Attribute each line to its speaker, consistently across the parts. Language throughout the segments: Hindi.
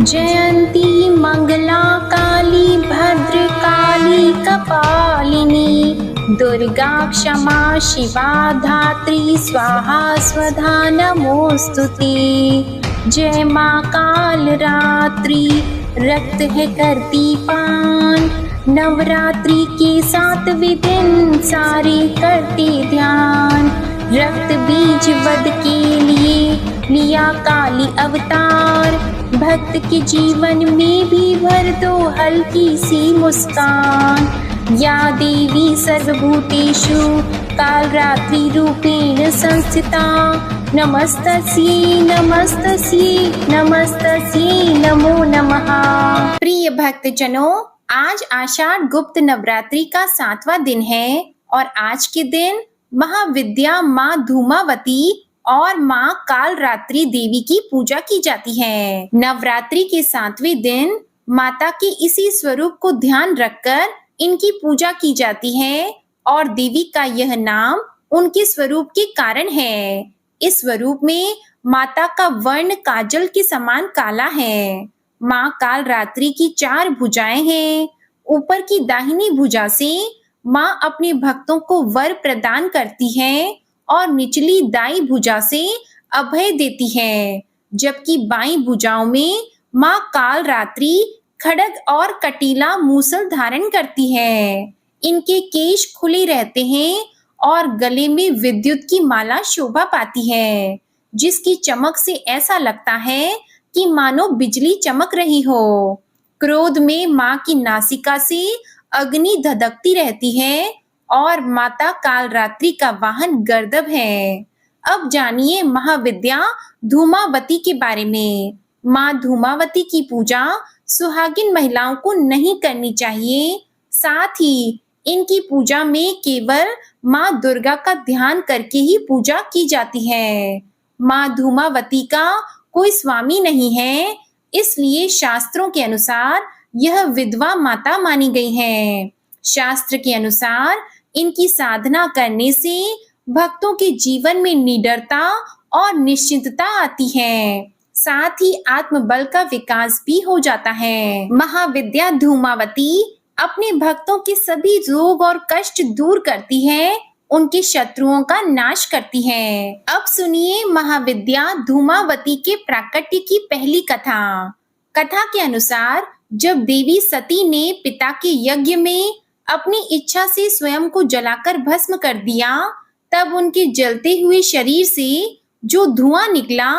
Speaker 1: जयंती मंगला काली भद्रकाली कपालिनी दुर्गा क्षमा शिवा धात्री स्वाहा स्वधा नमोस्तुते। जय माँ काल रात्रि रक्त है करती पान, नवरात्रि के 7वें दिन सारे करते ध्यान। रक्त बीज वध के लिए लिया काली अवतार, भक्त के जीवन में भी भर दो हल्की सी मुस्कान। या देवी सर्वभूतेषु कालरात्रि रूपेण संस्थिता, नमस्तस्यै नमस्तस्यै नमस्तस्यै नमो नमः। प्रिय भक्तजनों, आज आषाढ़ गुप्त नवरात्रि का 7वां दिन है और आज के दिन महाविद्या माँ धूमावती और माँ कालरात्रि देवी की पूजा की जाती है। नवरात्रि के 7वें दिन माता के इसी स्वरूप को ध्यान रखकर इनकी पूजा की जाती है और देवी का यह नाम उनके स्वरूप के कारण है। इस स्वरूप में माता का वर्ण काजल के समान काला है। माँ कालरात्रि की 4 भुजाएं हैं। ऊपर की दाहिनी भुजा से माँ अपने भक्तों को वर प्रदान करती है और निचली दाई भुजा से अभय देती है, जबकि बाई भुजाओं में माँ कालरात्रि खड्ग और कटीला मूसल धारण करती है। इनके केश खुले रहते हैं और गले में विद्युत की माला शोभा पाती है, जिसकी चमक से ऐसा लगता है कि मानो बिजली चमक रही हो। क्रोध में माँ की नासिका से अग्नि धधकती रहती है और माता कालरात्रि का वाहन गर्दभ है। अब जानिए महाविद्या धूमावती के बारे में। माँ धूमावती की पूजा सुहागिन महिलाओं को नहीं करनी चाहिए। साथ ही इनकी पूजा में केवल माँ दुर्गा का ध्यान करके ही पूजा की जाती है। माँ धूमावती का कोई स्वामी नहीं है, इसलिए शास्त्रों के अनुसार यह विधवा माता मानी गई है। शास्त्र के अनुसार इनकी साधना करने से भक्तों के जीवन में निडरता और निश्चिंतता आती है, साथ ही आत्मबल का विकास भी हो जाता है। महाविद्या धूमावती अपने भक्तों के सभी रोग और कष्ट दूर करती है, उनके शत्रुओं का नाश करती है। अब सुनिए महाविद्या धूमावती के प्राकट्य की पहली कथा। कथा के अनुसार जब देवी सती ने पिता के यज्ञ में अपनी इच्छा से स्वयं को जलाकर भस्म कर दिया, तब उनके जलते हुए शरीर से जो धुआं निकला,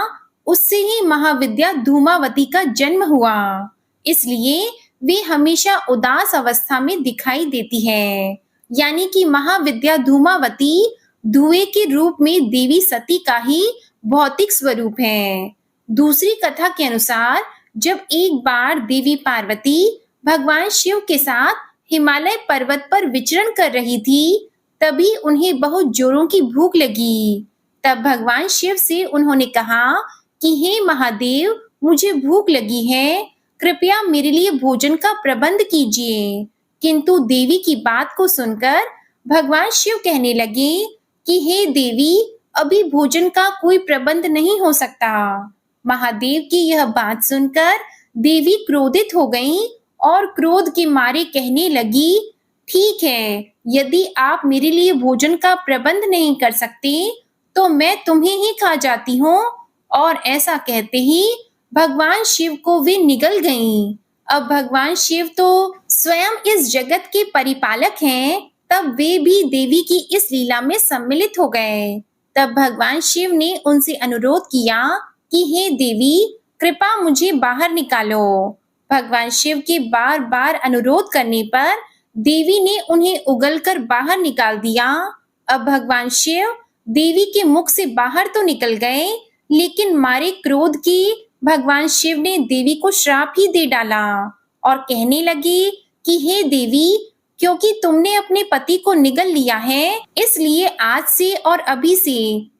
Speaker 1: उससे ही महाविद्या धूमावती का जन्म हुआ। इसलिए वे हमेशा उदास अवस्था में दिखाई देती है। यानी कि महाविद्या धूमावती धुएं के रूप में देवी सती का ही भौतिक स्वरूप है। दूसरी कथा के अनुसार जब एक बार देवी पार्वती भगवान शिव के साथ हिमालय पर्वत पर विचरण कर रही थी, तभी उन्हें बहुत जोरों की भूख लगी। तब भगवान शिव से उन्होंने कहा कि हे महादेव, मुझे भूख लगी है, कृपया मेरे लिए भोजन का प्रबंध कीजिए। किंतु देवी की बात को सुनकर भगवान शिव कहने लगे कि हे देवी, अभी भोजन का कोई प्रबंध नहीं हो सकता। महादेव की यह बात सुनकर देवी क्रोधित हो गईं और क्रोध के मारे कहने लगी, ठीक है, यदि आप मेरे लिए भोजन का प्रबंध नहीं कर सकते तो मैं तुम्हें ही खा जाती हूँ। और ऐसा कहते ही भगवान शिव को वे निगल गईं। अब भगवान शिव तो स्वयं इस जगत के परिपालक हैं, तब वे भी देवी की इस लीला में सम्मिलित हो गए। तब भगवान शिव ने उनसे अनुरोध किया कि हे देवी, कृपा मुझे बाहर निकालो। भगवान शिव के बार बार अनुरोध करने पर देवी ने उन्हें उगलकर बाहर निकाल दिया। अब भगवान शिव देवी के मुख से बाहर तो निकल गए, लेकिन मारे क्रोध के भगवान शिव ने देवी को श्राप ही दे डाला और कहने लगे कि हे देवी, क्योंकि तुमने अपने पति को निगल लिया है, इसलिए आज से और अभी से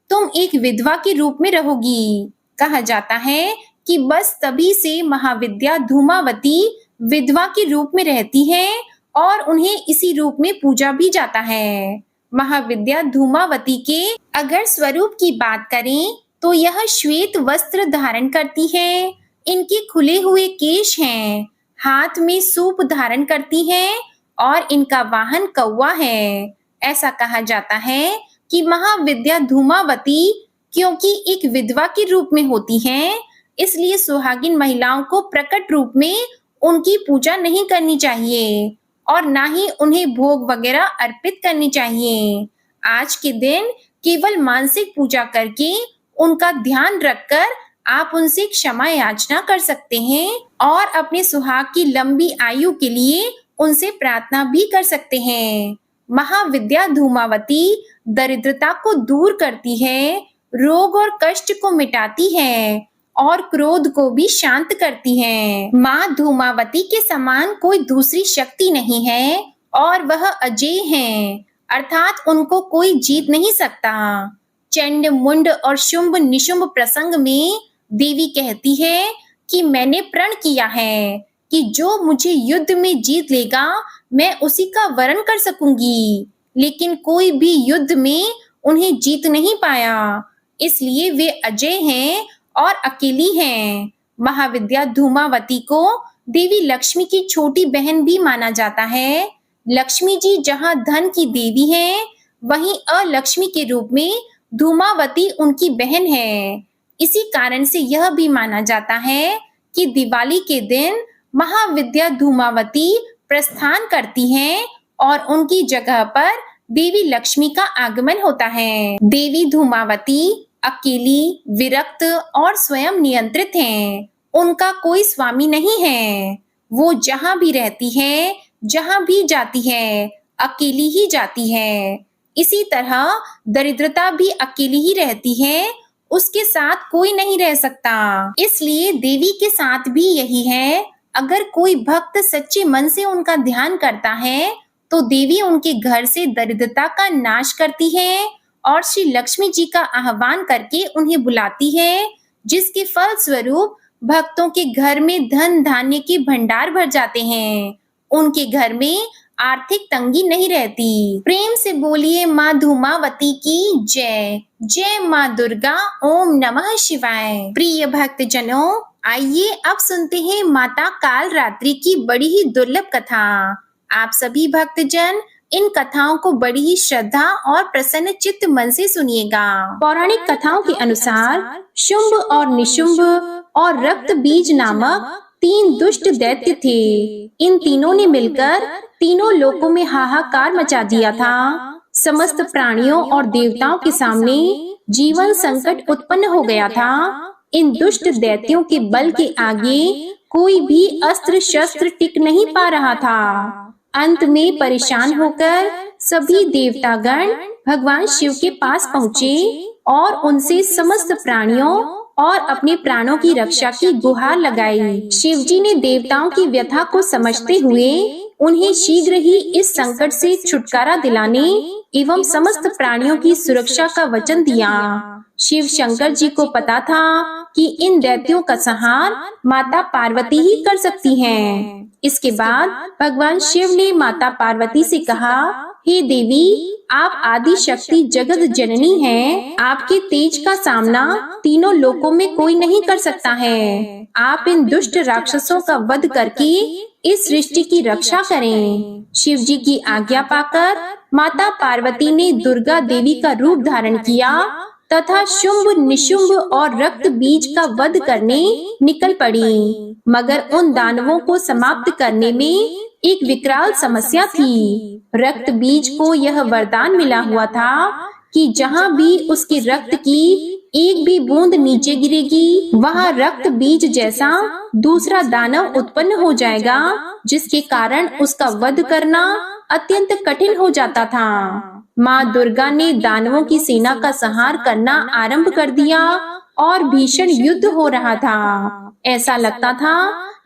Speaker 1: तुम एक विधवा के रूप में रहोगी। कहा जाता है कि बस तभी से महाविद्या धूमावती विधवा के रूप में रहती है और उन्हें इसी रूप में पूजा भी जाता है। महाविद्या धूमावती के अगर स्वरूप की बात करें तो यह श्वेत वस्त्र धारण करती है, इनके खुले हुए केश हैं, हाथ में सूप धारण करती हैं और इनका वाहन कौवा है। ऐसा कहा जाता है कि महाविद्या धूमावती क्योंकि एक विधवा के रूप में होती हैं, इसलिए सुहागिन महिलाओं को प्रकट रूप में उनकी पूजा नहीं करनी चाहिए और ना ही उन्हें भोग वगैरह अर्पित करनी चाहिए। आज के दिन केवल मानसिक पूजा करके उनका ध्यान रखकर आप उनसे क्षमा याचना कर सकते हैं और अपने सुहाग की लंबी आयु के लिए उनसे प्रार्थना भी कर सकते हैं। महाविद्या धूमावती दरिद्रता को दूर करती है, रोग और कष्ट को मिटाती है और क्रोध को भी शांत करती है। माँ धूमावती के समान कोई दूसरी शक्ति नहीं है और वह अजेय है, अर्थात उनको कोई जीत नहीं सकता। चंड मुंड और शुंभ निशुंभ प्रसंग में देवी कहती है कि मैंने प्रण किया है कि जो मुझे युद्ध में जीत लेगा मैं उसी का वरण कर सकूंगी, लेकिन कोई भी युद्ध में उन्हें जीत नहीं पाया, इसलिए वे अजेय हैं और अकेली हैं। महाविद्या धूमावती को देवी लक्ष्मी की छोटी बहन भी माना जाता है। लक्ष्मी जी जहाँ धन की देवी हैं, वहीं अलक्ष्मी के रूप में धूमावती उनकी बहन है। इसी कारण से यह भी माना जाता है कि दिवाली के दिन महाविद्या धूमावती प्रस्थान करती हैं और उनकी जगह पर देवी लक्ष्मी का आगमन होता है। देवी धूमावती अकेली, विरक्त और स्वयं नियंत्रित हैं। उनका कोई स्वामी नहीं है। वो जहाँ भी रहती है, जहाँ भी जाती है, अकेली ही जाती है। इसी तरह दरिद्रता भी अकेली ही रहती है, उसके साथ कोई नहीं रह सकता। इसलिए देवी के साथ भी यही है। अगर कोई भक्त सच्चे मन से उनका ध्यान करता है तो देवी उनके घर से दरिद्रता का नाश करती है और श्री लक्ष्मी जी का आह्वान करके उन्हें बुलाती है, जिसके फल स्वरूप भक्तों के घर में धन धान्य के भंडार भर जाते हैं। उनके घर में आर्थिक तंगी नहीं रहती। प्रेम से बोलिए माँ धूमावती की जय। जय माँ दुर्गा। ओम नमः शिवाय। प्रिय भक्त जनों, आइए अब सुनते हैं माता काल रात्रि की बड़ी ही दुर्लभ कथा। आप सभी भक्तजन इन कथाओं को बड़ी ही श्रद्धा और प्रसन्न चित्त मन से सुनिएगा। पौराणिक कथाओं के अनुसार शुंभ और निशुंभ और रक्त बीज नामक 3 दुष्ट दैत्य थे। इन तीनों ने मिलकर तीनों लोकों में हाहाकार मचा दिया था। समस्त प्राणियों और देवताओं के सामने जीवन संकट उत्पन्न हो गया था। इन दुष्ट दैत्यों के बल के आगे कोई भी अस्त्र शस्त्र टिक नहीं पा रहा था। अंत में परेशान होकर सभी देवतागण भगवान शिव के पास पहुँचे और उनसे समस्त प्राणियों और अपने प्राणों की रक्षा की गुहार लगाई। शिव जी ने देवताओं की व्यथा को समझते हुए उन्हें शीघ्र ही इस संकट से छुटकारा दिलाने एवं समस्त प्राणियों की सुरक्षा का वचन दिया। शिव शंकर जी को पता था कि इन दैत्यों का संहार माता पार्वती ही कर सकती हैं। इसके बाद भगवान शिव ने माता पार्वती से कहा, हे देवी, आप आदि शक्ति जगत जननी हैं। आपके तेज का सामना तीनों लोकों में कोई नहीं कर सकता है। आप इन दुष्ट राक्षसों का वध करके इस सृष्टि की रक्षा करें। शिव जी की आज्ञा पाकर माता पार्वती ने दुर्गा देवी का रूप धारण किया तथा शुंभ निशुंभ और रक्त बीज का वध करने निकल पड़ी। मगर उन दानवों को समाप्त करने में एक विकराल समस्या थी। रक्त बीज को यह वरदान मिला हुआ था कि जहाँ भी उसके रक्त की एक भी बूंद नीचे गिरेगी, वहाँ रक्त बीज जैसा दूसरा दानव उत्पन्न हो जाएगा, जिसके कारण उसका वध करना अत्यंत कठिन हो जाता था। माँ दुर्गा ने दानवों की सेना का संहार करना आरंभ कर दिया और भीषण युद्ध हो रहा था। ऐसा लगता था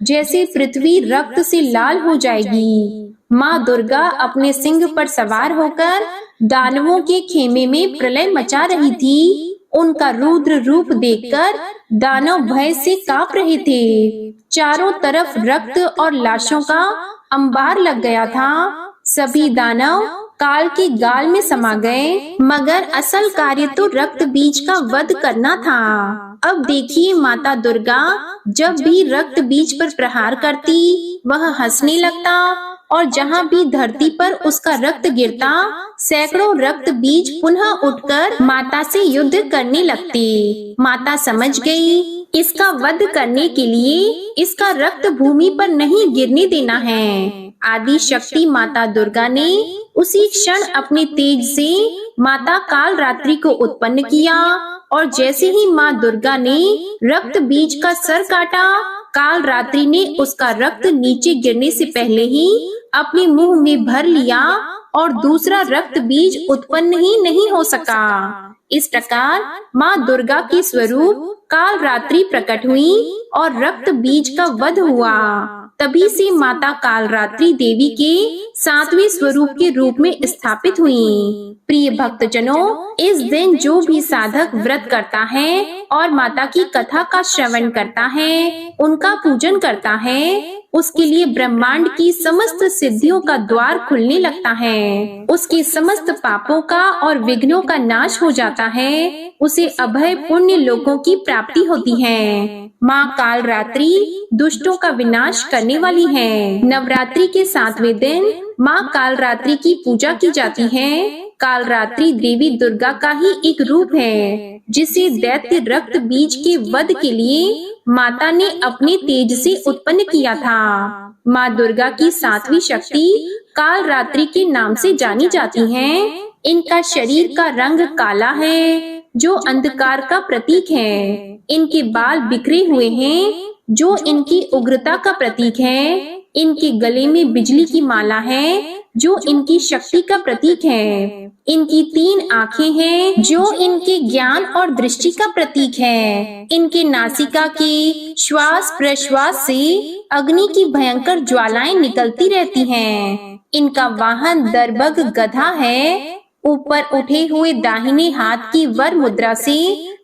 Speaker 1: जैसे पृथ्वी रक्त से लाल हो जाएगी। माँ दुर्गा अपने सिंह पर सवार होकर दानवों के खेमे में प्रलय मचा रही थी। उनका रुद्र रूप देखकर दानव भय से कांप रहे थे। चारों तरफ रक्त और लाशों का अंबार लग गया था। सभी दानव काल के गाल में समा गए, मगर असल कार्य तो रक्त बीज का वध करना था। अब देखिए माता दुर्गा जब भी रक्त बीज पर प्रहार करती वह हंसने लगता और जहाँ भी धरती पर उसका रक्त गिरता सैकड़ों रक्त बीज पुनः उठकर माता से युद्ध करने लगते। माता समझ गई इसका वध करने के लिए इसका रक्त भूमि पर नहीं गिरने देना है। आदि शक्ति माता दुर्गा ने उसी क्षण अपने तेज से माता कालरात्रि को उत्पन्न किया और जैसे ही माँ दुर्गा ने रक्त बीज का सर काटा कालरात्रि ने उसका रक्त नीचे गिरने से पहले ही अपने मुंह में भर लिया और दूसरा रक्त बीज उत्पन्न ही नहीं हो सका। इस प्रकार माँ दुर्गा के स्वरूप कालरात्रि प्रकट हुई और रक्त बीज का वध हुआ। तभी से माता कालरात्रि देवी के 7वें स्वरूप के रूप में स्थापित हुई। प्रिय भक्तजनों, इस दिन जो भी साधक व्रत करता है और माता की कथा का श्रवण करता है, उनका पूजन करता है, उसके लिए ब्रह्मांड की समस्त सिद्धियों का द्वार खुलने लगता है। उसके समस्त पापों का और विघ्नों का नाश हो जाता है। उसे अभय पुण्य लोकों की प्राप्ति होती है। माँ कालरात्रि दुष्टों का विनाश करने वाली है। नवरात्रि के 7वें दिन माँ कालरात्रि की पूजा की जाती है। कालरात्रि देवी दुर्गा का ही एक रूप है जिसे दैत्य रक्त बीज के वध के लिए माता ने अपने तेज से उत्पन्न किया था। माँ दुर्गा की 7वीं शक्ति कालरात्रि के नाम से जानी जाती हैं। इनका शरीर का रंग काला है जो अंधकार का प्रतीक है। इनके बाल बिखरे हुए हैं जो इनकी उग्रता का प्रतीक है। इनके गले में बिजली की माला है जो इनकी शक्ति का प्रतीक है। इनकी 3 आंखें हैं जो इनके ज्ञान और दृष्टि का प्रतीक है। इनके नासिका के श्वास प्रश्वास से अग्नि की भयंकर ज्वालाएं निकलती रहती हैं। इनका वाहन दर्बग गधा है। ऊपर उठे हुए दाहिने हाथ की वर मुद्रा से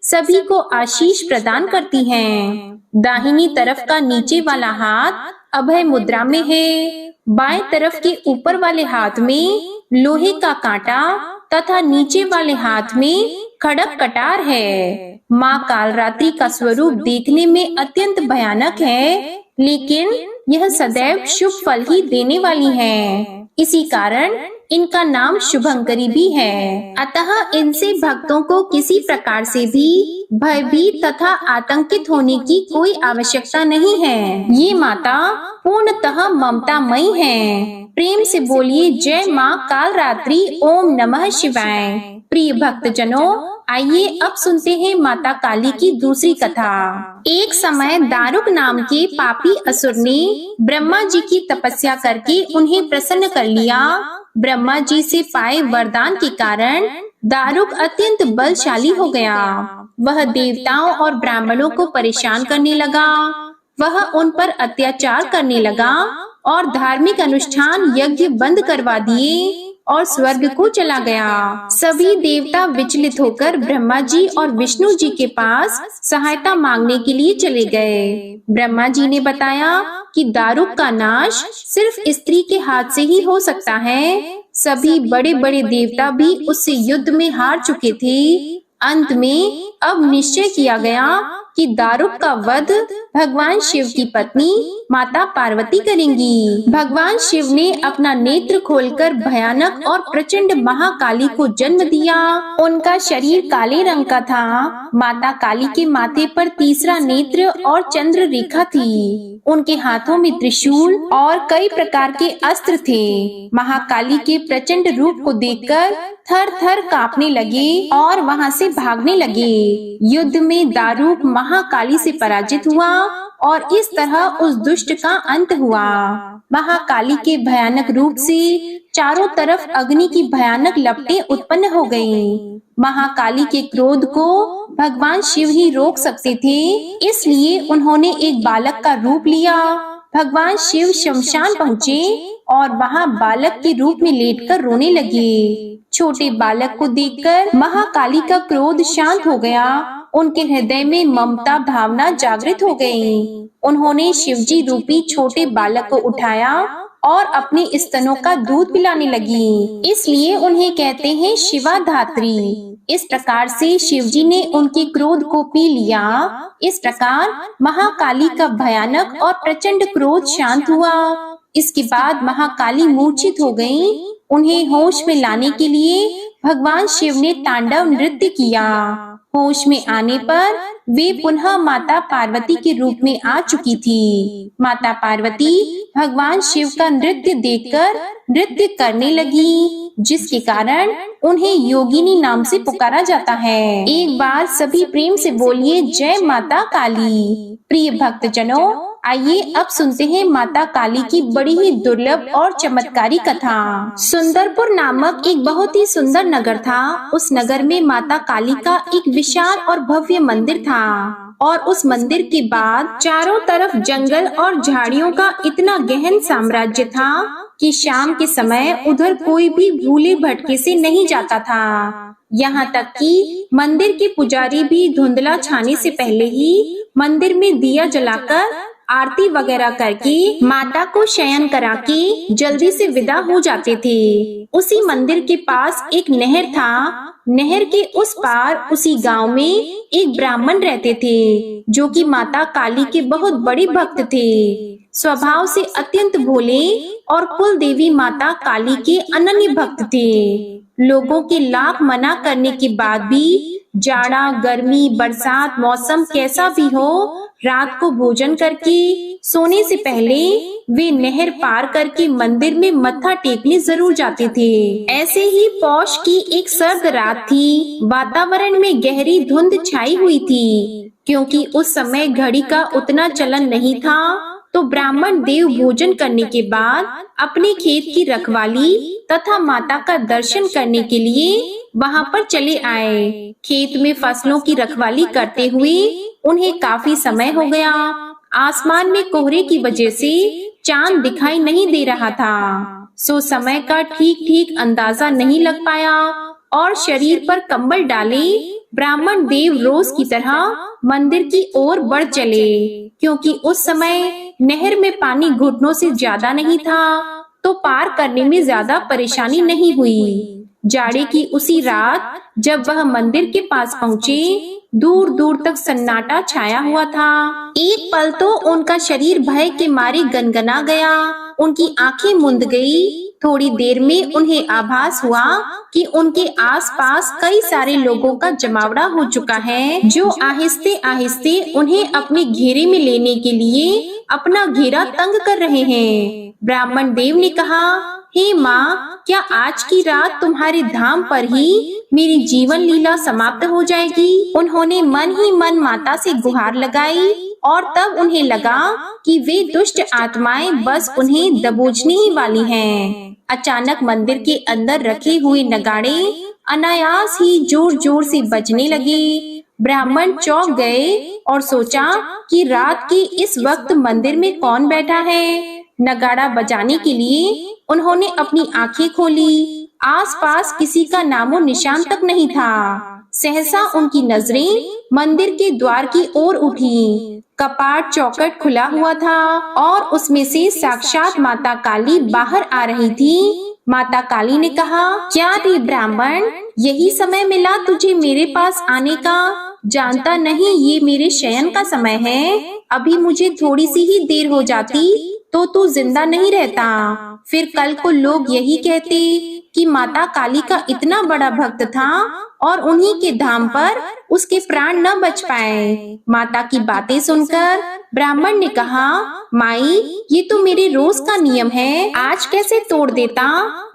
Speaker 1: सभी को आशीष प्रदान करती हैं। दाहिनी तरफ का नीचे वाला हाथ अभय मुद्रा में है। बाएं तरफ के ऊपर वाले हाथ में लोहे का कांटा तथा नीचे वाले हाथ में खड़क कटार है। माँ कालरात्रि का स्वरूप देखने में अत्यंत भयानक है, लेकिन यह सदैव शुभ फल ही देने वाली है। इसी कारण इनका नाम शुभंकरी भी है। अतः इनसे भक्तों को किसी प्रकार से भी भयभीत तथा आतंकित होने की कोई आवश्यकता नहीं है। ये माता पूर्णतः ममतामयी है। प्रेम से बोलिए जय माँ कालरात्रि, ओम नमः शिवाय। प्रिय भक्तजनों, आइए अब सुनते हैं माता काली की दूसरी कथा। एक समय दारुक नाम के पापी असुर ने ब्रह्मा जी की तपस्या करके उन्हें प्रसन्न कर लिया। ब्रह्मा जी से पाए वरदान के कारण दारुक अत्यंत बलशाली हो गया। वह देवताओं और ब्राह्मणों को परेशान करने लगा। वह उन पर अत्याचार करने लगा और धार्मिक अनुष्ठान यज्ञ बंद करवा दिए और स्वर्ग को चला गया। सभी देवता विचलित होकर ब्रह्मा जी और विष्णु जी के पास सहायता मांगने के लिए चले गए। ब्रह्मा जी ने बताया कि दारुक का नाश सिर्फ स्त्री के हाथ से ही हो सकता है। सभी बड़े बड़े देवता भी उससे युद्ध में हार चुके थे। अंत में अब निश्चय किया गया कि दारुक का वध भगवान शिव की पत्नी माता पार्वती करेंगी। भगवान शिव ने अपना नेत्र खोलकर भयानक और प्रचंड महाकाली को जन्म दिया। उनका शरीर काले रंग का था। माता काली के माथे पर तीसरा नेत्र और चंद्र रेखा थी। उनके हाथों में त्रिशूल और कई प्रकार के अस्त्र थे। महाकाली के प्रचंड रूप को देखकर थर थर कांपने लगे और वहां से भागने लगे। युद्ध में दारुक महाकाली से पराजित हुआ और इस तरह उस दुष्ट का अंत हुआ। महाकाली के भयानक रूप से चारों तरफ अग्नि की भयानक लपटें उत्पन्न हो गईं। महाकाली के क्रोध को भगवान शिव ही रोक सकते थे, इसलिए उन्होंने एक बालक का रूप लिया। भगवान शिव शमशान पहुँचे और वहाँ बालक के रूप में लेटकर रोने लगे। छोटे बालक को देखकर महाकाली का क्रोध शांत हो गया। उनके हृदय में ममता भावना जागृत हो गई। उन्होंने शिवजी रूपी छोटे बालक को उठाया और अपने स्तनों का दूध पिलाने लगी। इसलिए उन्हें कहते हैं शिवा धात्री। इस प्रकार से शिवजी ने उनके क्रोध को पी लिया। इस प्रकार महाकाली का भयानक और प्रचंड क्रोध शांत हुआ। इसके बाद महाकाली मूर्छित हो गईं। उन्हें होश में लाने के लिए भगवान शिव ने तांडव नृत्य किया। होश में आने पर वे पुनः माता पार्वती के रूप में आ चुकी थी। माता पार्वती भगवान शिव का नृत्य देखकर नृत्य करने लगी, जिसके कारण उन्हें योगिनी नाम से पुकारा जाता है। एक बार सभी प्रेम से बोलिए जय माता काली। प्रिय भक्तजनों, आइए अब सुनते हैं माता काली की बड़ी ही दुर्लभ और चमत्कारी कथा। सुंदरपुर नामक एक बहुत ही सुंदर नगर था। उस नगर में माता काली का एक विशाल और भव्य मंदिर था और उस मंदिर के बाद चारों तरफ जंगल और झाड़ियों का इतना गहन साम्राज्य था कि शाम के समय उधर कोई भी भूले भटके से नहीं जाता था। यहाँ तक कि मंदिर के पुजारी भी धुंधला छाने से पहले ही मंदिर में दिया जलाकर आरती वगैरह करके माता को शयन करा के जल्दी से विदा हो जाते थे। उसी मंदिर के पास एक नहर था। नहर के उस पार उसी गांव में एक ब्राह्मण रहते थे, जो कि माता काली के बहुत बड़े भक्त थे। स्वभाव से अत्यंत भोले और कुल देवी माता काली के अनन्य भक्त थे। लोगों के लाख मना करने के बाद भी जाड़ा, गर्मी, बरसात, मौसम कैसा भी हो, रात को भोजन करके सोने से पहले वे नहर पार करके मंदिर में मत्था टेकने जरूर जाते थे। ऐसे ही पौष की एक सर्द रात थी। वातावरण में गहरी धुंध छाई हुई थी, क्योंकि उस समय घड़ी का उतना चलन नहीं था। तो ब्राह्मण देव भोजन करने के बाद अपने खेत की रखवाली तथा माता का दर्शन करने के लिए वहां पर चले आए। खेत में फसलों की रखवाली करते हुए उन्हें काफी समय हो गया। आसमान में कोहरे की वजह से चांद दिखाई नहीं दे रहा था, सो समय का ठीक ठीक अंदाजा नहीं लग पाया और शरीर पर कंबल डाले ब्राह्मण देव रोज की तरह मंदिर की ओर बढ़ चले। क्योंकि उस समय नहर में पानी घुटनों से ज्यादा नहीं था, तो पार करने में ज्यादा परेशानी नहीं हुई। जाड़े की उसी रात जब वह मंदिर के पास पहुँचे, दूर दूर तक सन्नाटा छाया हुआ था। एक पल तो उनका शरीर भय के मारे गनगना गया। उनकी आंखें मुंद गई। थोड़ी देर में उन्हें आभास हुआ कि उनके आसपास कई सारे लोगों का जमावड़ा हो चुका है, जो आहिस्ते आहिस्ते उन्हें अपने घेरे में लेने के लिए अपना घेरा तंग कर रहे हैं। ब्राह्मण देव ने कहा, हे माँ, क्या आज की रात तुम्हारे धाम पर ही मेरी जीवन लीला समाप्त हो जाएगी? उन्होंने मन ही मन माता से गुहार लगाई और तब उन्हें लगा कि वे दुष्ट आत्माएं बस उन्हें दबोचने ही वाली हैं। अचानक मंदिर के अंदर रखे हुए नगाड़े अनायास ही जोर जोर से बजने लगे। ब्राह्मण चौंक गए और सोचा कि रात के इस वक्त मंदिर में कौन बैठा है। नगाड़ा बजाने के लिए उन्होंने अपनी आंखें खोली। आसपास किसी का नामो निशान तक नहीं था। सहसा उनकी नजरें मंदिर के द्वार की ओर उठी। कपाट चौखट खुला हुआ था और उसमें से साक्षात माता काली बाहर आ रही थी। माता काली ने कहा, क्या रे ब्राह्मण, यही समय मिला तुझे मेरे पास आने का? जानता नहीं ये मेरे शयन का समय है। अभी मुझे थोड़ी सी ही देर हो जाती तो तू जिंदा नहीं रहता। फिर कल को लोग यही कहते कि माता काली का इतना बड़ा भक्त था और उन्हीं के धाम पर उसके प्राण न बच पाए। माता की बातें सुनकर ब्राह्मण ने कहा, माई, ये तो मेरे रोज का नियम है, आज कैसे तोड़ देता?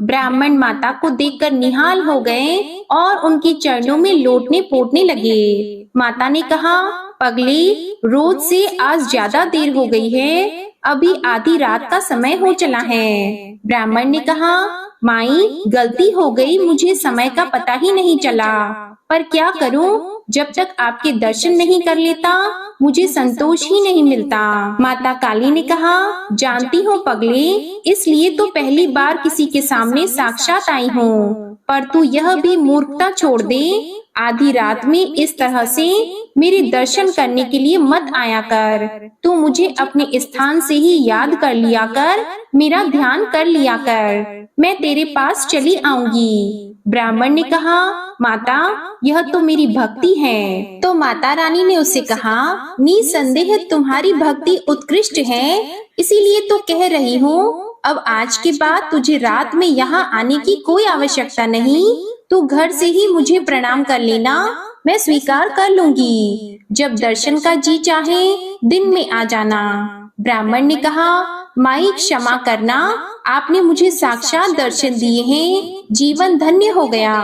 Speaker 1: ब्राह्मण माता को देखकर निहाल हो गए और उनके चरणों में लोटने पोटने लगे। माता ने कहा, पगली, रोज से आज ज्यादा देर हो गई है, अभी आधी रात का समय हो चला है। ब्राह्मण ने कहा, माई, गलती हो गई, मुझे समय का पता ही नहीं चला, पर क्या करूं, जब तक आपके दर्शन नहीं कर लेता मुझे संतोष ही नहीं मिलता। माता काली ने कहा, जानती हो पगले, इसलिए तो पहली बार किसी के सामने साक्षात आई हूँ, पर तू यह भी मूर्खता छोड़ दे आधी रात में इस तरह से मेरे दर्शन करने के लिए मत आया कर। तू मुझे अपने स्थान से ही याद कर लिया कर, मेरा ध्यान कर लिया कर, मैं तेरे पास चली आऊंगी। ब्राह्मण ने कहा, माता, यह तो मेरी भक्ति है। तो माता रानी ने उससे कहा, निसंदेह तुम्हारी भक्ति उत्कृष्ट है, इसीलिए तो कह रही हूँ। अब आज के बाद तुझे रात में यहाँ आने की कोई आवश्यकता नहीं। तू घर से ही मुझे प्रणाम कर लेना, मैं स्वीकार कर लूंगी। जब दर्शन का जी चाहे दिन में आ जाना। ब्राह्मण ने कहा, माई क्षमा करना, आपने मुझे साक्षात दर्शन दिए हैं, जीवन धन्य हो गया।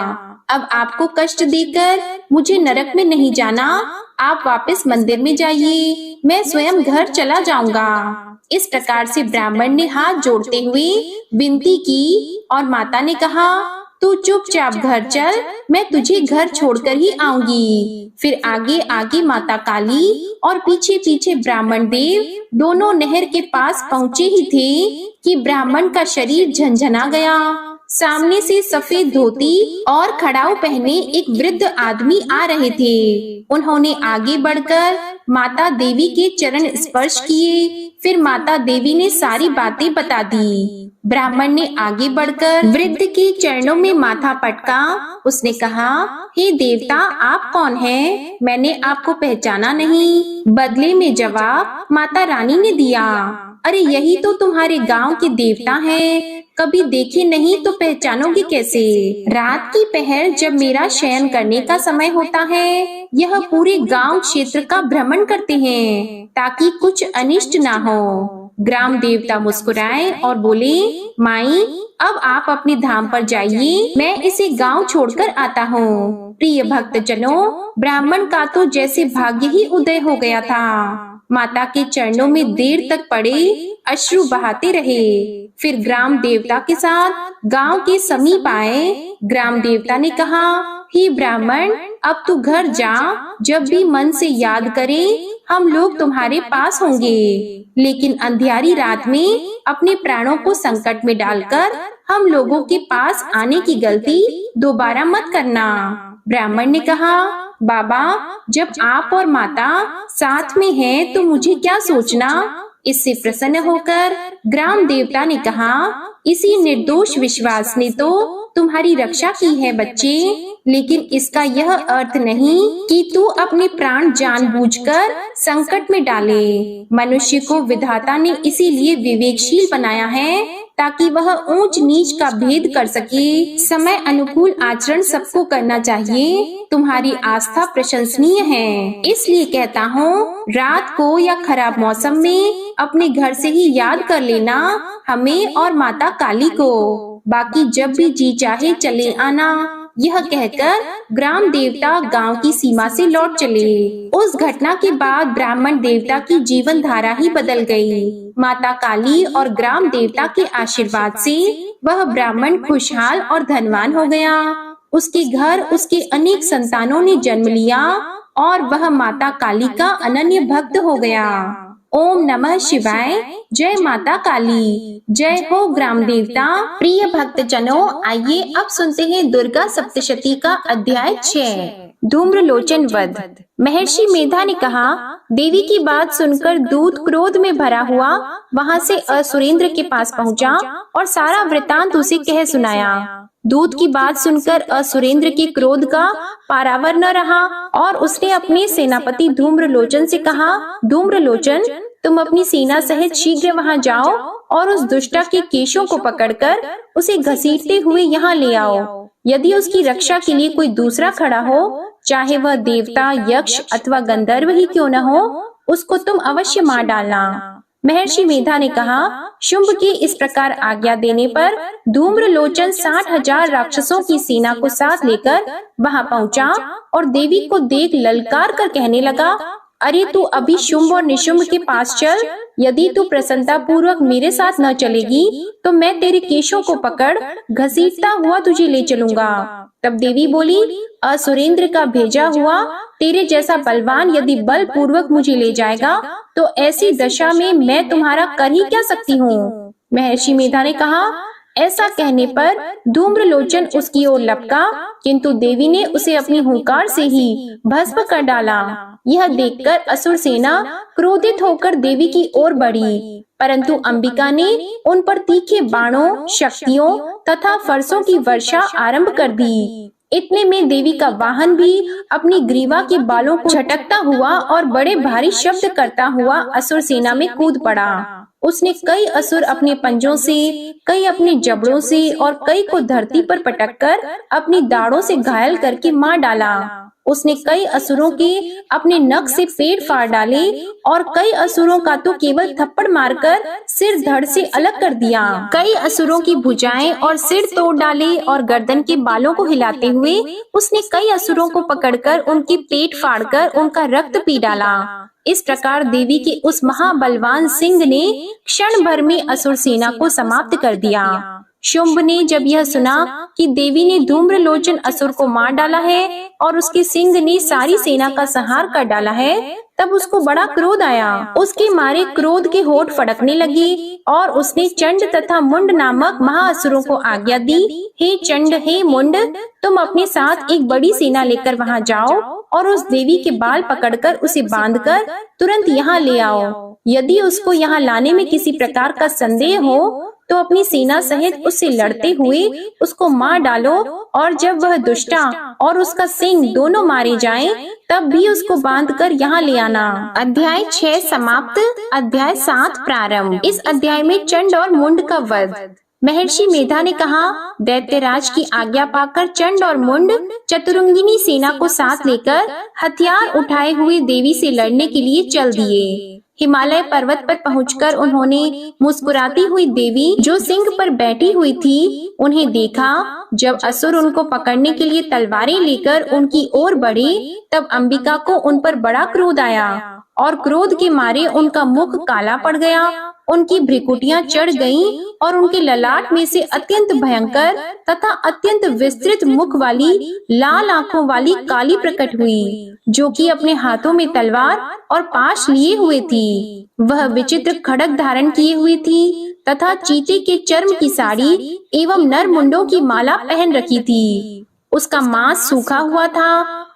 Speaker 1: अब आपको कष्ट देकर मुझे नरक में नहीं जाना, आप वापस मंदिर में जाइए, मैं स्वयं घर चला जाऊंगा। इस प्रकार से ब्राह्मण ने हाथ जोड़ते हुए विनती की और माता ने कहा, तू चुपचाप घर चल, मैं तुझे घर छोड़कर ही आऊंगी। फिर आगे आगे माता काली और पीछे पीछे ब्राह्मण देव दोनों नहर के पास पहुँचे ही थे कि ब्राह्मण का शरीर झंझना गया। सामने से सफेद धोती और खड़ाऊ पहने एक वृद्ध आदमी आ रहे थे। उन्होंने आगे बढ़कर माता देवी के चरण स्पर्श किए। फिर माता देवी ने सारी बातें बता दी। ब्राह्मण ने आगे बढ़कर वृद्ध के चरणों में माथा पटका। उसने कहा, हे देवता, आप कौन हैं? मैंने आपको पहचाना नहीं। बदले में जवाब माता रानी ने दिया, अरे यही तो तुम्हारे गांव के देवता हैं। कभी देखे नहीं तो पहचानोगे कैसे? रात की पहर जब मेरा शयन करने का समय होता है, यह पूरे गांव क्षेत्र का भ्रमण करते हैं ताकि कुछ अनिष्ट ना हो। ग्राम देवता मुस्कुराए और बोले, माई, अब आप अपने धाम पर जाइए, मैं इसे गांव छोड़कर आता हूँ। प्रिय भक्त जनों, ब्राह्मण का तो जैसे भाग्य ही उदय हो गया था। माता के चरणों में देर तक पड़े अश्रु बहाते रहे। फिर ग्राम देवता के साथ गांव के समीप आए। ग्राम देवता ने कहा, हे ब्राह्मण, अब तू घर जा, जब भी मन से याद करे हम लोग तुम्हारे पास होंगे, लेकिन अंधियारी रात में अपने प्राणों को संकट में डालकर हम लोगों के पास आने की गलती दोबारा मत करना। ब्राह्मण ने कहा, बाबा, जब आप और माता साथ में हैं तो मुझे क्या सोचना। इससे प्रसन्न होकर ग्राम देवता ने कहा, इसी निर्दोष विश्वास ने तो तुम्हारी रक्षा की है बच्चे, लेकिन इसका यह अर्थ नहीं कि तू अपने प्राण जानबूझकर संकट में डाले। मनुष्य को विधाता ने इसीलिए विवेकशील बनाया है ताकि वह ऊंच नीच का भेद कर सके। समय अनुकूल आचरण सबको करना चाहिए। तुम्हारी आस्था प्रशंसनीय है, इसलिए कहता हूँ, रात को या खराब मौसम में अपने घर से ही याद कर लेना हमें और माता काली को। बाकी जब भी जी चाहे चले आना। यह कहकर ग्राम देवता गांव की सीमा से लौट चले। उस घटना के बाद ब्राह्मण देवता की जीवन धारा ही बदल गई। माता काली और ग्राम देवता के आशीर्वाद से वह ब्राह्मण खुशहाल और धनवान हो गया। उसके घर उसके अनेक संतानों ने जन्म लिया और वह माता काली का अनन्य भक्त हो गया। ओम नमः शिवाय। जय माता काली। जय हो ग्राम देवता। प्रिय भक्त जनों, आइए अब सुनते हैं दुर्गा सप्तशती का अध्याय 6, धूम्रलोचन वध। महर्षि मेधा ने कहा, देवी की बात सुनकर दूत क्रोध में भरा हुआ वहां से असुरेंद्र के पास पहुंचा और सारा वृतांत उसे कह सुनाया। दूत की बात सुनकर असुरेंद्र के क्रोध का पारावर न रहा और उसने अपने सेनापति धूम्रलोचन से कहा, धूम्रलोचन, तुम अपनी सेना सहित शीघ्र वहां जाओ और उस दुष्टा के केशों को पकड़कर उसे घसीटते हुए यहाँ ले आओ। यदि उसकी रक्षा के लिए कोई दूसरा खड़ा हो, चाहे वह देवता, यक्ष अथवा गंधर्व ही क्यों न हो, उसको तुम अवश्य मार डालना। महर्षि मेधा ने कहा, शुंभ के इस प्रकार आज्ञा देने पर धूम्रलोचन 60,000 राक्षसों की सेना को साथ लेकर वहां पहुंचा और देवी को देख ललकार कर कहने लगा, अरे तू अभी शुंभ और निशुंभ के पास चल। यदि तू प्रसन्नता पूर्वक मेरे साथ न चलेगी तो मैं तेरे केशों को पकड़ घसीटता हुआ तुझे ले चलूंगा। तब देवी बोली, असुरेंद्र का भेजा हुआ तेरे जैसा बलवान यदि बल पूर्वक मुझे ले जाएगा तो ऐसी दशा में मैं तुम्हारा कर ही क्या सकती हूँ। महर्षि मेधा ने कहा, ऐसा कहने पर धूम्रलोचन उसकी ओर लपका, किंतु देवी ने उसे अपनी हुंकार से ही भस्म कर डाला। यह देखकर असुर सेना क्रोधित होकर देवी की ओर बढ़ी, परंतु अंबिका ने उन पर तीखे बाणों, शक्तियों तथा फरसों की वर्षा आरंभ कर दी। इतने में देवी का वाहन भी अपनी ग्रीवा के बालों को झटकता हुआ और बड़े भारी शब्द करता हुआ असुर सेना में कूद पड़ा। उसने कई असुर अपने पंजों से, कई अपने जबड़ों से और कई को धरती पर पटककर अपनी दाढ़ों से घायल करके मार डाला। उसने कई असुरों के अपने नख से पेट फाड़ डाले और कई असुरों का तो केवल थप्पड़ मारकर सिर धड़ से अलग कर दिया। कई असुरों की भुजाएं और सिर तोड़ डाले और गर्दन के बालों को हिलाते हुए उसने कई असुरों को पकड़कर उनके पेट फाड़कर उनका रक्त पी डाला। इस प्रकार देवी के उस महाबलवान सिंह ने क्षण भर में असुर सेना को समाप्त कर दिया। शुंभ ने जब यह सुना कि देवी ने धूम्रलोचन असुर को मार डाला है और उसके सिंह ने सारी सेना का संहार कर डाला है, तब उसको बड़ा क्रोध आया। उसके मारे क्रोध के होठ फड़कने लगे और उसने चंड तथा मुंड नामक महाअसुरों को आज्ञा दी, हे चंड, हे मुंड, तुम अपने साथ एक बड़ी सेना लेकर वहां जाओ और उस देवी के बाल पकड़कर उसे बांधकर तुरंत यहाँ ले आओ। यदि उसको यहाँ लाने में किसी प्रकार का संदेह हो तो अपनी सेना सहित उससे लड़ते हुए उसको मार डालो, और जब वह दुष्टा और उसका सिंह दोनों मारे जाएं, तब भी उसको बांधकर यहाँ ले आना। अध्याय 6 समाप्त। अध्याय 7 प्रारंभ। इस अध्याय में चंड और मुंड का वध। महर्षि मेधा ने कहा, दैत्यराज की आज्ञा पाकर चंड और मुंड चतुरंगिनी सेना को साथ लेकर हथियार उठाए हुए देवी से लड़ने के लिए चल दिए। हिमालय पर्वत पर पहुंचकर उन्होंने मुस्कुराती हुई देवी जो सिंह पर बैठी हुई थी उन्हें देखा। जब असुर उनको पकड़ने के लिए तलवारें लेकर उनकी ओर बढ़े, तब अंबिका को उन पर बड़ा क्रोध आया और क्रोध के मारे उनका मुख काला पड़ गया, उनकी भ्रिकुटियां चढ़ गईं और उनके ललाट में से अत्यंत भयंकर तथा अत्यंत विस्तृत मुख वाली लाल आंखों वाली काली प्रकट हुई, जो कि अपने हाथों में तलवार और पाश लिए हुए थी। वह विचित्र खड्ग धारण किए हुई थी तथा चीते के चर्म की साड़ी एवं नर मुंडों की माला पहन रखी थी। उसका मांस सूखा हुआ था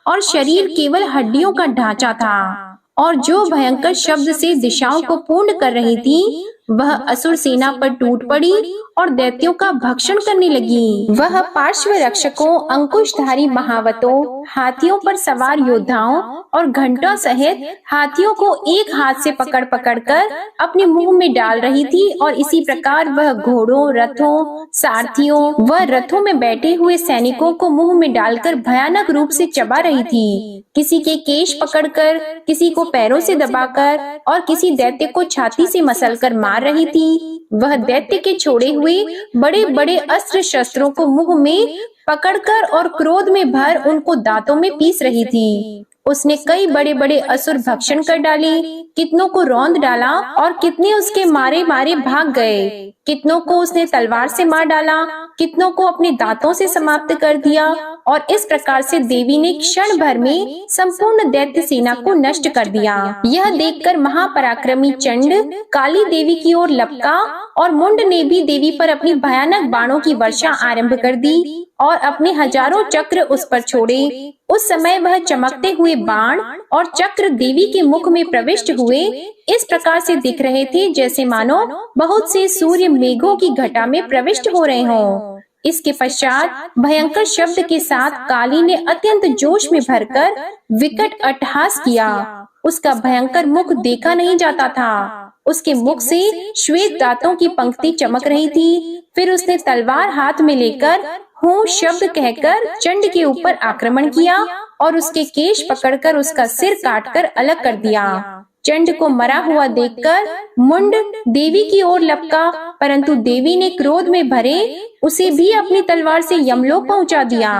Speaker 1: और शरीर केवल हड्डियों का ढांचा था, और जो भयंकर शब्द से दिशाओं को पूर्ण कर रही थी, वह असुर सेना पर टूट पड़ी और दैत्यों का भक्षण करने लगी। वह पार्श्व रक्षकों, अंकुशधारी महावतों, हाथियों पर सवार योद्धाओं और घंटों सहित हाथियों को एक हाथ से पकड़ पकड़ कर अपने मुंह में डाल रही थी, और इसी प्रकार वह घोड़ों, रथों, सारथियों व रथों में बैठे हुए सैनिकों को मुंह में डालकर भयानक रूप से चबा रही थी। किसी के केश पकड़कर, किसी को पैरों से दबाकर और किसी दैत्य को छाती से मसलकर मार रही थी। वह दैत्य के छोड़े हुए बड़े बड़े अस्त्र शस्त्रों को मुंह में पकड़कर और क्रोध में भर उनको दांतों में पीस रही थी। उसने कई बड़े बड़े असुर भक्षण कर डाले, कितनों को रौंद डाला और कितने उसके मारे मारे भाग गए। कितनों को उसने तलवार से मार डाला, कितनों को अपने दांतों से समाप्त कर दिया, और इस प्रकार से देवी ने क्षण भर में संपूर्ण दैत्य सेना को नष्ट कर दिया। यह देखकर महापराक्रमी चंड काली देवी की ओर लपका और मुंड ने भी देवी पर अपनी भयानक बाणों की वर्षा आरंभ कर दी और अपने हजारों चक्र उस पर छोड़े। उस समय वह चमकते हुए बाण और चक्र देवी के मुख में प्रविष्ट हुए इस प्रकार से दिख रहे थे जैसे मानो बहुत से सूर्य मेघों की घटा में प्रविष्ट हो रहे हों। इसके पश्चात भयंकर शब्द के साथ काली ने अत्यंत जोश में भरकर विकट अट्टहास किया। उसका भयंकर मुख देखा नहीं जाता था। उसके मुख से श्वेत दांतों की पंक्ति चमक रही थी। फिर उसने तलवार हाथ में लेकर हूँ शब्द कहकर चंड के ऊपर आक्रमण किया और उसके केश पकड़कर उसका सिर काटकर अलग कर दिया। चंड को मरा हुआ देखकर मुंड देवी की ओर लपका, परंतु देवी ने क्रोध में भरे उसे भी अपनी तलवार से यमलोक पहुंचा दिया।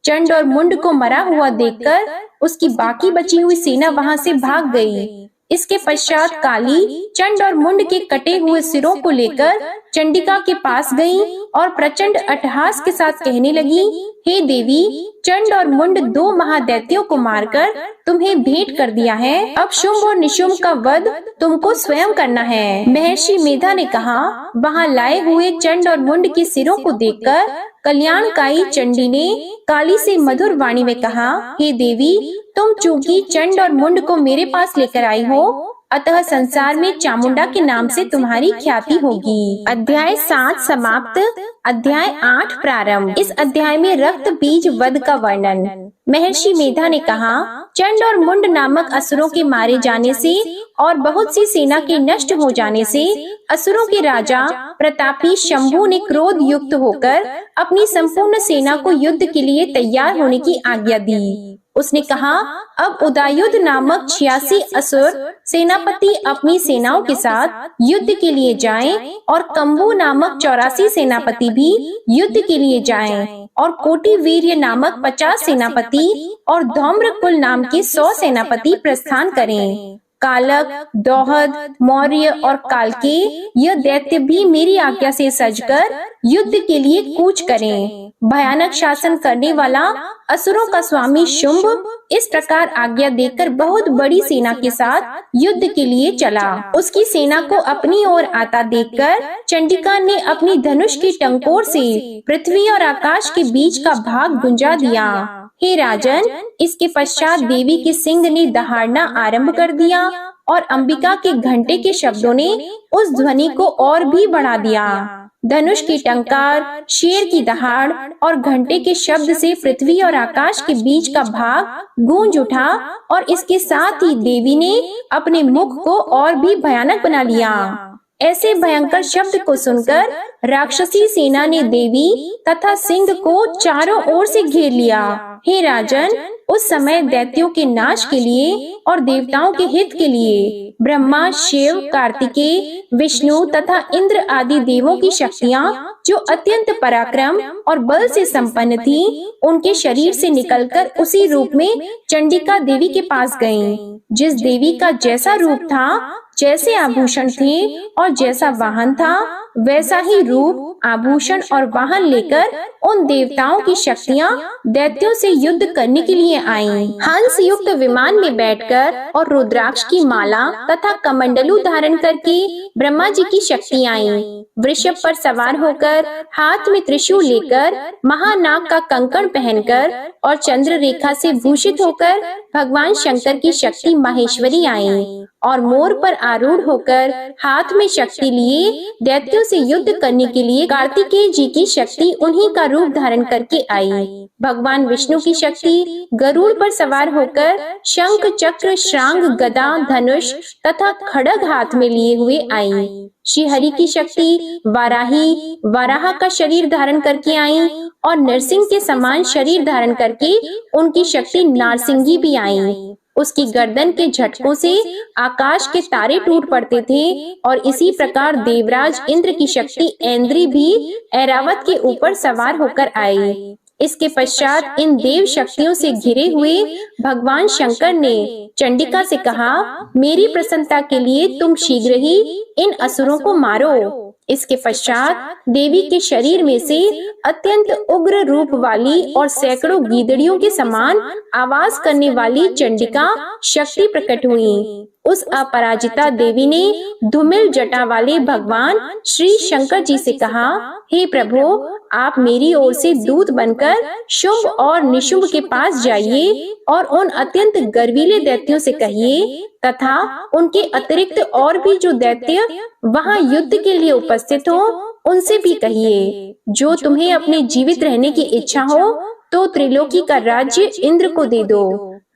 Speaker 1: चंड और मुंड को मरा हुआ देखकर उसकी बाकी बची हुई सेना वहां से भाग गई। इसके पश्चात काली चंड और मुंड के कटे हुए सिरों को लेकर चंडिका के पास गई और प्रचंड अट्टहास के साथ कहने लगी, हे देवी, चंड और मुंड दो महादैत्यों को मारकर तुम्हें भेंट कर दिया है। अब शुंभ और निशुंभ का वध तुमको स्वयं करना है। महर्षि मेधा ने कहा, वहाँ लाए हुए चंड और मुंड के सिरों को देखकर कल्याणकाई चंडी ने काली से मधुर वाणी में कहा, हे देवी, तुम चूंकि चंड और मुंड को मेरे पास लेकर आई हो, अतः संसार में चामुंडा के नाम से तुम्हारी ख्याति होगी। अध्याय 7 समाप्त। अध्याय 8 प्रारंभ। इस अध्याय में रक्त बीज वध का वर्णन। महर्षि मेधा ने कहा, चंड और मुंड नामक असुरों के मारे जाने से और बहुत सी सेना के नष्ट हो जाने से असुरों के राजा प्रतापी शंभु ने क्रोध युक्त होकर अपनी संपूर्ण सेना को युद्ध के लिए तैयार होने की आज्ञा दी। उसने कहा, अब उदायुध नामक 86 असुर सेनापति अपनी सेनाओं के साथ युद्ध के लिए जाएं और कंबू नामक 84 सेनापति भी युद्ध के लिए जाएं और कोटि वीर्य नामक 50 सेनापति और धौम्रकुल नाम के 100 सेनापति प्रस्थान करें। कालक, दोहद, मौर्य और कालके यह दैत्य भी मेरी आज्ञा से सजकर युद्ध के लिए कूच करें। भयानक शासन करने वाला असुरों का स्वामी शुंभ इस प्रकार आज्ञा देकर बहुत बड़ी सेना के साथ युद्ध के लिए चला। उसकी सेना को अपनी ओर आता देखकर चंडिका ने अपनी धनुष की टंकोर से पृथ्वी और आकाश के बीच का भाग गुंजा दिया। हे राजन, इसके पश्चात देवी के सिंह ने दहाड़ना आरंभ कर दिया और अंबिका के घंटे के शब्दों ने उस ध्वनि को और भी बढ़ा दिया। धनुष की टंकार, शेर की दहाड़ और घंटे के शब्द से पृथ्वी और आकाश के बीच का भाग गूंज उठा और इसके साथ ही देवी ने अपने मुख को और भी भयानक बना लिया। ऐसे भयंकर शब्द को सुनकर राक्षसी सेना ने देवी तथा सिंह को चारों ओर से घेर लिया। हे राजन, उस समय दैत्यों के नाश के लिए और देवताओं के हित के लिए ब्रह्मा, शिव, कार्तिकेय, विष्णु तथा इंद्र आदि देवों की शक्तियाँ जो अत्यंत पराक्रम और बल से संपन्न थीं, उनके शरीर से निकलकर उसी रूप में चंडिका देवी के पास गईं। जिस देवी का जैसा रूप था, जैसे आभूषण थे और जैसा वाहन था, वैसा ही रूप, आभूषण और वाहन लेकर उन देवताओं की शक्तियाँ दैत्यों से युद्ध करने के लिए आईं। हंस युक्त विमान में बैठकर और रुद्राक्ष की माला तथा कमंडलू धारण करके ब्रह्मा जी की शक्ति आईं। वृषभ पर सवार होकर, हाथ में त्रिशूल लेकर, महानाग का कंकण पहनकर और चंद्र रेखा से भूषित होकर भगवान शंकर की शक्ति माहेश्वरी आईं और मोर पर आरूढ़ होकर हाथ में शक्ति लिए दैत्यों से युद्ध करने के लिए कार्तिकेय जी की शक्ति उन्हीं का रूप धारण करके आई। भगवान विष्णु की शक्ति गरुड़ पर सवार होकर शंख, चक्र, श्रांग, गदा, धनुष तथा खड्ग हाथ में लिए हुए आई। श्री हरि की शक्ति वाराही, वराह का शरीर धारण करके आई और नरसिंह के समान शरीर धारण करके उनकी शक्ति नारसिंगी भी आई। उसकी गर्दन के झटकों से आकाश के तारे टूट पड़ते थे और इसी प्रकार देवराज इंद्र की शक्ति ऐन्द्री भी ऐरावत के ऊपर सवार होकर आई। इसके पश्चात इन देव शक्तियों से घिरे हुए भगवान शंकर ने चंडिका से कहा, मेरी प्रसन्नता के लिए तुम शीघ्र ही इन असुरों को मारो। इसके पश्चात देवी के शरीर में से अत्यंत उग्र रूप वाली और सैकड़ों गीदड़ियों के समान आवाज करने वाली चंडिका शक्ति प्रकट हुई। उस अपराजिता देवी ने धूमिल जटा वाले भगवान श्री शंकर जी से कहा, हे प्रभु, आप मेरी ओर से दूत बनकर शुंभ और निशुंभ के पास जाइए और उन अत्यंत गर्वीले दैत्यों से कहिए तथा उनके अतिरिक्त और भी जो दैत्य वहाँ युद्ध के लिए उपस्थित हो, उनसे भी कहिए, जो तुम्हें अपने जीवित रहने की इच्छा हो तो त्रिलोकी का राज्य इंद्र को दे दो।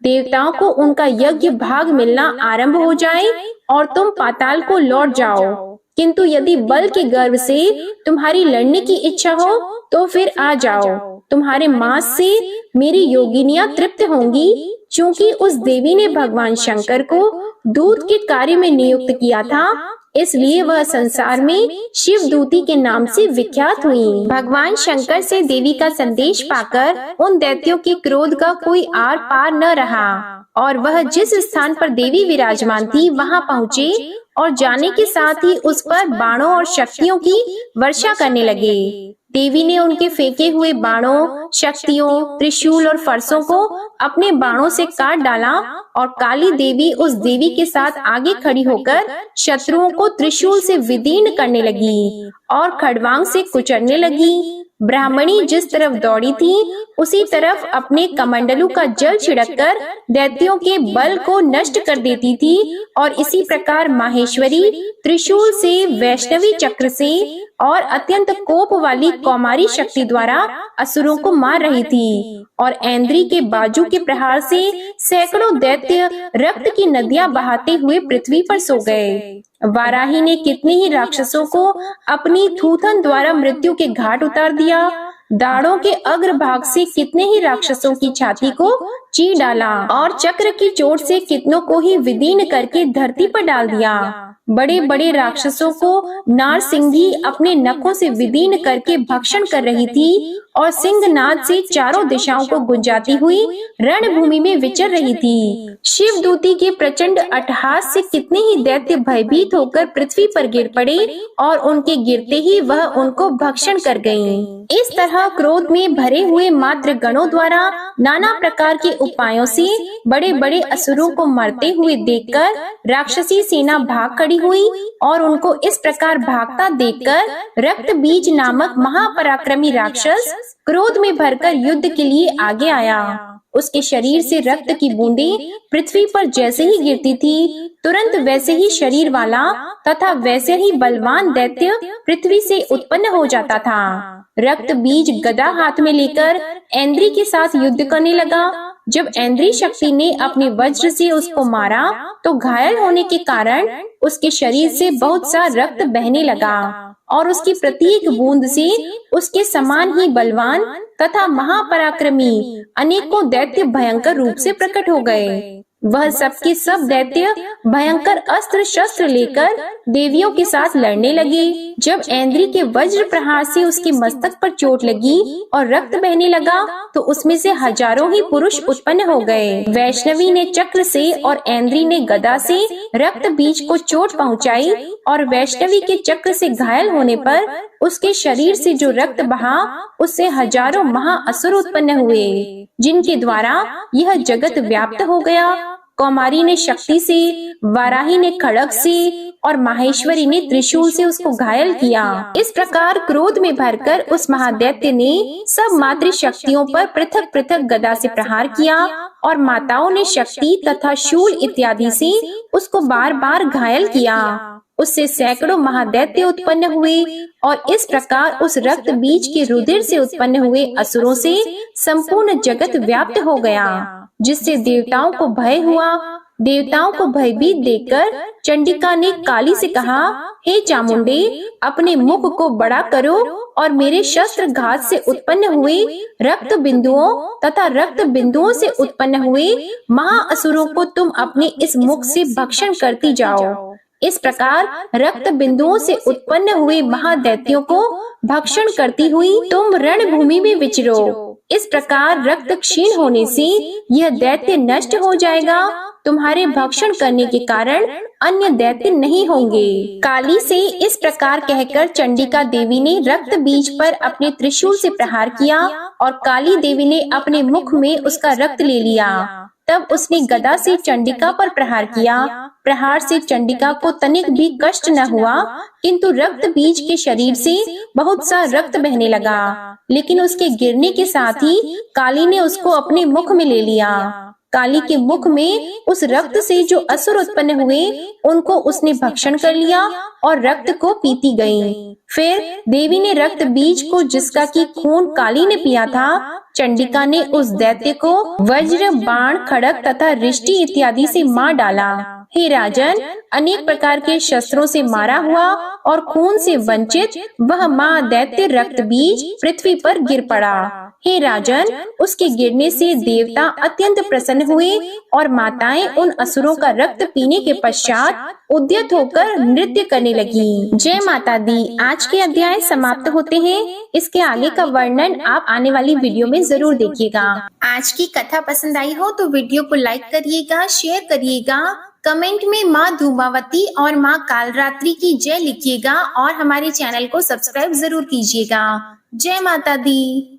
Speaker 1: देवताओं को उनका यज्ञ भाग मिलना आरंभ हो जाए और तुम पाताल को लौट जाओ। किंतु यदि बल के गर्व से तुम्हारी लड़ने की इच्छा हो तो फिर आ जाओ। तुम्हारे मांस से मेरी योगिनियां तृप्त होंगी, क्योंकि उस देवी ने भगवान शंकर को दूत के कार्य में नियुक्त किया था, इसलिए वह संसार में शिवदूती के नाम से विख्यात हुई। भगवान शंकर से देवी का संदेश पाकर उन दैत्यों के क्रोध का कोई आर पार न रहा। और वह जिस स्थान पर देवी विराजमान थी वहां पहुँचे और जाने के साथ ही उस पर बाणों और शक्तियों की वर्षा करने लगे। देवी ने उनके फेंके हुए बाणों, शक्तियों, त्रिशूल और फरसों को अपने बाणों से काट डाला और काली देवी उस देवी के साथ आगे खड़ी होकर शत्रुओं को त्रिशूल से विदीर्ण करने लगी और खड़वांग से कुचलने लगी। ब्राह्मणी जिस तरफ दौड़ी थी उसी तरफ अपने कमंडलू का जल छिड़ककर दैत्यों के बल को नष्ट कर देती थी और इसी प्रकार माहेश्वरी त्रिशूल से, वैष्णवी चक्र से और अत्यंत कोप वाली कौमारी शक्ति द्वारा असुरों को मार रही थी। और ऐन्द्री के बाजू के प्रहार से सैकड़ों दैत्य रक्त की नदियां बहाते हुए पृथ्वी पर सो गए। वाराही ने कितने ही राक्षसों को अपनी थूथन द्वारा मृत्यु के घाट उतार दिया। दाढ़ों के अग्रभाग से कितने ही राक्षसों की छाती को चीर डाला और चक्र की चोट से कितनों को ही विदीर्ण करके धरती पर डाल दिया। बड़े बड़े राक्षसों को नारसिंही अपने नखों से विदीर्ण करके भक्षण कर रही थी और सिंहनाद से चारों दिशाओं को गुंजाती हुई रणभूमि में विचर रही थी। शिवदूती के प्रचंड अट्टहास से कितने ही दैत्य भयभीत होकर पृथ्वी पर गिर पड़े और उनके गिरते ही वह उनको भक्षण कर गयीं। इस तरह क्रोध में भरे हुए मात्र गणों द्वारा नाना प्रकार के उपायों से बड़े बड़े असुरों को मरते हुए देखकर राक्षसी सेना भाग खड़ी हुई और उनको इस प्रकार भागता देखकर रक्त बीज नामक महापराक्रमी राक्षस क्रोध में भरकर युद्ध के लिए आगे आया। उसके शरीर से रक्त की बूंदें पृथ्वी पर जैसे ही गिरती थी, तुरंत वैसे ही शरीर वाला तथा वैसे ही बलवान दैत्य पृथ्वी से उत्पन्न हो जाता था। रक्त बीज गदा हाथ में लेकर ऐन्द्री के साथ युद्ध करने लगा। जब ऐन्द्री शक्ति ने अपने वज्र से उसको मारा तो घायल होने के कारण उसके शरीर से बहुत सा रक्त बहने लगा और उसकी प्रत्येक बूंद से उसके समान ही बलवान तथा महापराक्रमी अनेकों दैत्य भयंकर रूप से प्रकट हो गए। वह सबके सब दैत्य भयंकर अस्त्र शस्त्र लेकर देवियों के साथ लड़ने लगे। जब ऐन्द्री के वज्र प्रहार से उसके मस्तक पर चोट लगी और रक्त बहने लगा तो उसमें से हजारों ही पुरुष उत्पन्न हो गए। वैष्णवी ने चक्र से और ऐन्द्री ने गदा से रक्त बीज को चोट पहुंचाई और वैष्णवी के चक्र से घायल होने पर उसके शरीर से जो रक्त बहा उससे हजारों महाअसुर उत्पन्न हुए, जिनके द्वारा यह जगत व्याप्त हो गया। कौमारी ने शक्ति से, वाराही ने खड़ग से और माहेश्वरी ने त्रिशूल से उसको घायल किया। इस प्रकार क्रोध में भरकर उस महादैत्य ने सब मातृ शक्तियों पर पृथक पृथक गदा से प्रहार किया और माताओं ने शक्ति तथा शूल इत्यादि से उसको बार बार घायल किया। उससे सैकड़ों महादैत्य उत्पन्न हुए और इस प्रकार उस रक्त बीज के रुधिर से उत्पन्न हुए असुरों से संपूर्ण जगत व्याप्त हो गया, जिससे देवताओं को भय हुआ। देवताओं को भयभीत देखकर चंडिका ने काली से कहा, हे चामुंडे, अपने मुख को बड़ा करो और मेरे शस्त्र घात से उत्पन्न हुए रक्त बिंदुओं तथा रक्त बिंदुओं से उत्पन्न हुए महाअसुरों को तुम अपने इस मुख से भक्षण करती जाओ। इस प्रकार रक्त बिंदुओं से उत्पन्न हुए महादैत्यों को भक्षण करती हुई तुम रणभूमि में विचरो। इस प्रकार रक्त क्षीण होने से यह दैत्य नष्ट हो जाएगा। तुम्हारे भक्षण करने के कारण अन्य दैत्य नहीं होंगे। काली से इस प्रकार कहकर चंडिका देवी ने रक्त बीज पर अपने त्रिशूल से प्रहार किया और काली देवी ने अपने मुख में उसका रक्त ले लिया। तब उसने गदा से चंडिका पर प्रहार किया। प्रहार से चंडिका को तनिक भी कष्ट न हुआ, किंतु रक्त बीज के शरीर से बहुत सा रक्त बहने लगा। लेकिन उसके गिरने के साथ ही काली ने उसको अपने मुख में ले लिया। काली के मुख में उस रक्त से जो असुर उत्पन्न हुए उनको उसने भक्षण कर लिया और रक्त को पीती गयी। फिर देवी ने रक्त बीज को, जिसका की खून काली ने पिया था, चंडिका ने उस दैत्य को वज्र, बाण, खड़ग तथा रिष्टि इत्यादि से मार डाला। हे राजन, अनेक प्रकार के शस्त्रों से मारा हुआ और खून से वंचित वह महादैत्य रक्त बीज पृथ्वी पर गिर पड़ा। हे राजन, उसके गिरने से देवता अत्यंत प्रसन्न हुए और माताएं उन असुरों का रक्त पीने के पश्चात उद्यत होकर नृत्य करने लगी। जय माता दी। आज के अध्याय समाप्त होते हैं। इसके आगे का वर्णन आप आने वाली वीडियो में जरूर देखिएगा। आज की कथा पसंद आई हो तो वीडियो को लाइक करिएगा, शेयर करिएगा, कमेंट में माँ धूमावती और माँ कालरात्रि की जय लिखिएगा और हमारे चैनल को सब्सक्राइब जरूर कीजिएगा। जय माता दी।